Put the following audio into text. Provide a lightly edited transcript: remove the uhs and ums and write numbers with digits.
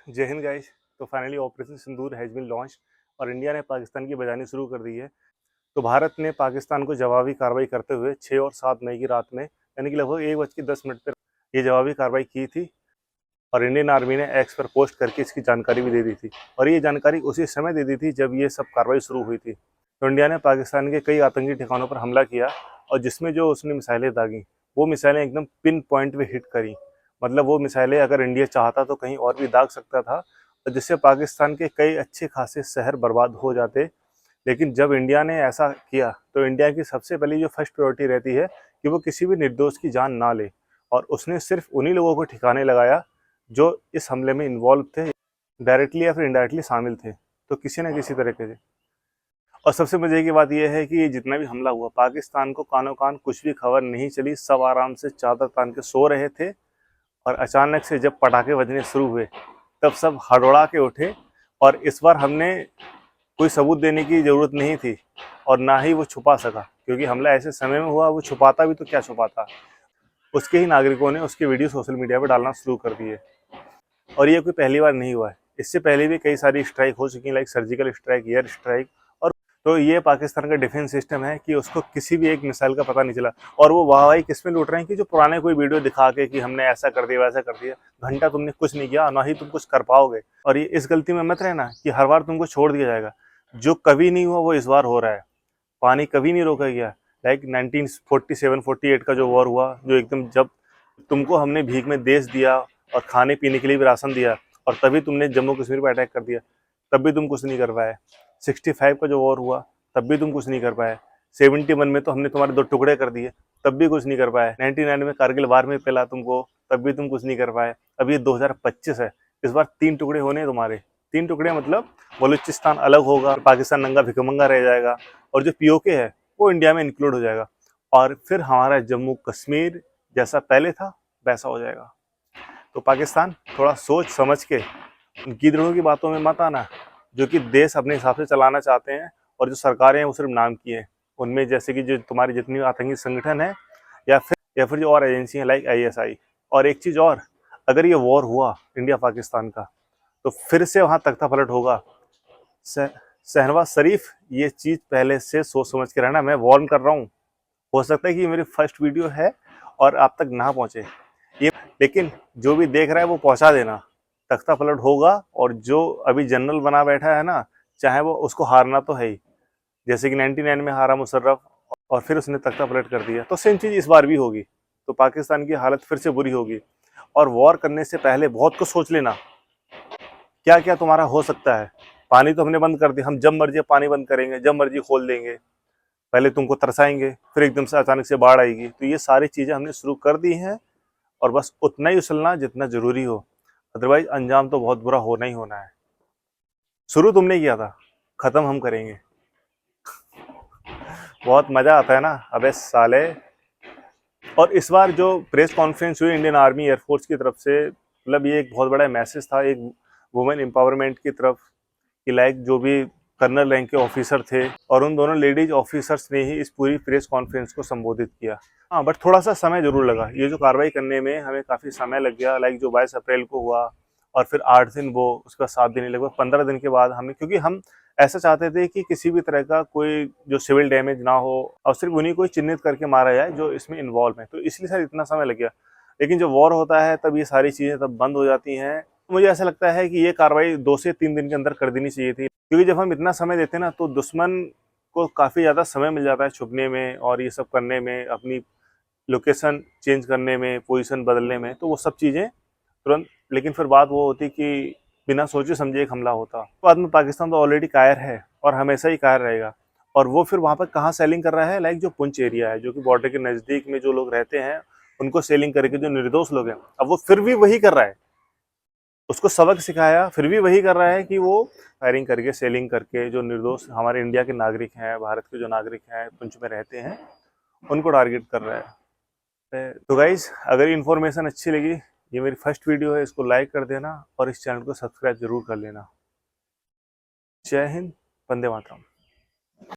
जय हिंद गाइस। तो finally operation Sindoor has been launch और इंडिया ने पाकिस्तान की बजानी शुरू कर दी है। तो भारत ने पाकिस्तान को जवाबी कार्रवाई करते हुए 6 और 7 मई की रात में यानी कि लगभग 1:10 पर ये जवाबी कार्रवाई की थी और इंडियन आर्मी ने एक्स पर पोस्ट करके इसकी जानकारी भी दे दी थी और ये जानकारी उसी समय दे दी थी जब ये सब कार्रवाई शुरू हुई थी। तो इंडिया ने पाकिस्तान के कई आतंकी ठिकानों पर हमला किया और जिसमें जो उसने मिसाइलें दागी वो मिसाइलें एकदम पिन पॉइंट पे हिट करी। मतलब वो मिसाइलें अगर इंडिया चाहता तो कहीं और भी दाग सकता था और जिससे पाकिस्तान के कई अच्छे खासे शहर बर्बाद हो जाते। लेकिन जब इंडिया ने ऐसा किया तो इंडिया की सबसे पहली जो फर्स्ट प्रायोरिटी रहती है कि वो किसी भी निर्दोष की जान ना ले और उसने सिर्फ उन्हीं लोगों को ठिकाने लगाया जो इस हमले में इन्वॉल्व थे, डायरेक्टली या फिर इनडायरेक्टली शामिल थे, तो किसी न किसी तरीके से। और सबसे मजे की बात यह है कि ये जितना भी हमला हुआ पाकिस्तान को कानो कान कुछ भी खबर नहीं चली। सब आराम से चादर तान के सो रहे थे और अचानक से जब पटाखे बजने शुरू हुए तब सब हड़बड़ा के उठे। और इस बार हमने कोई सबूत देने की ज़रूरत नहीं थी और ना ही वो छुपा सका, क्योंकि हमला ऐसे समय में हुआ, वो छुपाता भी तो क्या छुपाता। उसके ही नागरिकों ने उसके वीडियो सोशल मीडिया पर डालना शुरू कर दिए और ये कोई पहली बार नहीं हुआ है। इससे पहले भी कई सारी स्ट्राइक हो चुकी हैं, like surgical strike, air strike. और तो ये पाकिस्तान का डिफेंस सिस्टम है कि उसको किसी भी एक मिसाइल का पता नहीं चला और वो वाहवाही किस में लूट रहे हैं कि जो पुराने कोई वीडियो दिखा के कि हमने ऐसा कर दिया वैसा कर दिया। घंटा तुमने कुछ नहीं किया, ना ही तुम कुछ कर पाओगे। और ये इस गलती में मत रहना कि हर बार तुमको छोड़ दिया जाएगा। जो कभी नहीं हुआ वो इस बार हो रहा है। पानी कभी नहीं रोका गया। लाइक 1947-48 का जो वॉर हुआ, जो एकदम जब तुमको हमने भीख में देश दिया और खाने पीने के लिए भी राशन दिया और तभी तुमने जम्मू कश्मीर पर अटैक कर दिया, तब भी तुम कुछ नहीं कर पाए। 65 का जो वॉर हुआ तब भी तुम कुछ नहीं कर पाए। 71 में तो हमने तुम्हारे 2 टुकड़े कर दिए, तब भी कुछ नहीं कर पाए। 99 में कारगिल वार में पेला तुमको, तब भी तुम कुछ नहीं कर पाए। अब ये 2025 है, इस बार 3 टुकड़े होने हैं तुम्हारे। 3 टुकड़े मतलब बलूचिस्तान अलग होगा, पाकिस्तान नंगा भिकमंगा रह जाएगा और जो पीओके है वो इंडिया में इंक्लूड हो जाएगा और फिर हमारा जम्मू कश्मीर जैसा पहले था वैसा हो जाएगा। तो पाकिस्तान थोड़ा सोच समझ के उन गिदड़ों की बातों में मत आना, जो कि देश अपने हिसाब से चलाना चाहते हैं और जो सरकारें हैं वो सिर्फ नाम की हैं। उनमें जैसे कि जो तुम्हारी जितनी आतंकी संगठन है या फिर जो और एजेंसी हैं लाइक ISI। और एक चीज़ और, अगर ये वॉर हुआ इंडिया पाकिस्तान का तो फिर से वहाँ तख्ता पलट होगा। शहनवाज शरीफ, ये चीज़ पहले से सोच समझ के रहना, मैं वार्न कर रहा हूँ। हो सकता है कि ये मेरी फर्स्ट वीडियो है और आप तक ना पहुँचे ये, लेकिन जो भी देख रहा है वो पहुँचा देना। तख्ता पलट होगा और जो अभी जनरल बना बैठा है ना, चाहे वो उसको हारना तो है ही। जैसे कि 99 में हारा मुशर्रफ और फिर उसने तख्ता पलट कर दिया, तो सेम चीज़ इस बार भी होगी। तो पाकिस्तान की हालत फिर से बुरी होगी और वॉर करने से पहले बहुत कुछ सोच लेना, क्या क्या तुम्हारा हो सकता है। पानी तो हमने बंद कर दिया, हम जब मर्जी पानी बंद करेंगे, जब मर्जी खोल देंगे। पहले तुमको तरसाएंगे, फिर एकदम से अचानक से बाढ़ आएगी। तो ये सारी चीज़ें हमने शुरू कर दी हैं और बस उतना ही उछलना जितना जरूरी हो, अदरवाइज अंजाम तो बहुत बुरा होना ही होना है। शुरू तुमने किया था, खत्म हम करेंगे। बहुत मजा आता है ना, अबे साले। और इस बार जो प्रेस कॉन्फ्रेंस हुई इंडियन आर्मी एयरफोर्स की तरफ से, मतलब ये एक बहुत बड़ा मैसेज था एक वुमेन एम्पावरमेंट की तरफ कि लाइक जो भी कर्नल रैंक के ऑफिसर थे और उन दोनों लेडीज ऑफिसर्स ने ही इस पूरी प्रेस कॉन्फ्रेंस को संबोधित किया। हाँ, बट थोड़ा सा समय जरूर लगा, ये जो कार्रवाई करने में हमें काफ़ी समय लग गया। लाइक जो 22 अप्रैल को हुआ और फिर 8 दिन वो, उसका 7 दिन, लगभग 15 दिन के बाद हमें, क्योंकि हम ऐसा चाहते थे कि किसी भी तरह का कोई जो सिविल डैमेज ना हो और सिर्फ उन्हीं को चिन्हित करके मारा जाए जो इसमें इन्वॉल्व है। तो इसलिए सर इतना समय लग गया। लेकिन जब वॉर होता है तब ये सारी चीज़ें तब बंद हो जाती हैं। मुझे ऐसा लगता है कि ये कार्रवाई 2 से 3 दिन के अंदर कर देनी चाहिए थी, क्योंकि जब हम इतना समय देते हैं ना तो दुश्मन को काफ़ी ज़्यादा समय मिल जाता है छुपने में और ये सब करने में, अपनी लोकेशन चेंज करने में, पोजीशन बदलने में, तो वो सब चीज़ें तुरंत। लेकिन फिर बात वो होती कि बिना सोचे समझे एक हमला होता। बाद में पाकिस्तान तो ऑलरेडी कायर है और हमेशा ही कायर रहेगा। और वो फिर वहाँ पर कहाँ सेलिंग कर रहा है, लाइक जो पुंछ एरिया है, जो कि बॉर्डर के नज़दीक में जो लोग रहते हैं उनको सेलिंग करके जो निर्दोष लोग हैं, अब वो फिर भी वही कर रहा है। उसको सबक सिखाया, फिर भी वही कर रहा है कि वो फायरिंग करके, सेलिंग करके जो निर्दोष हमारे इंडिया के नागरिक हैं, भारत के जो नागरिक हैं, पुंछ में रहते हैं, उनको टारगेट कर रहा है। तो गाइज, अगर इन्फॉर्मेशन अच्छी लगी, ये मेरी फर्स्ट वीडियो है, इसको लाइक कर देना और इस चैनल को सब्सक्राइब जरूर कर लेना। जय हिंद, वंदे मातरम।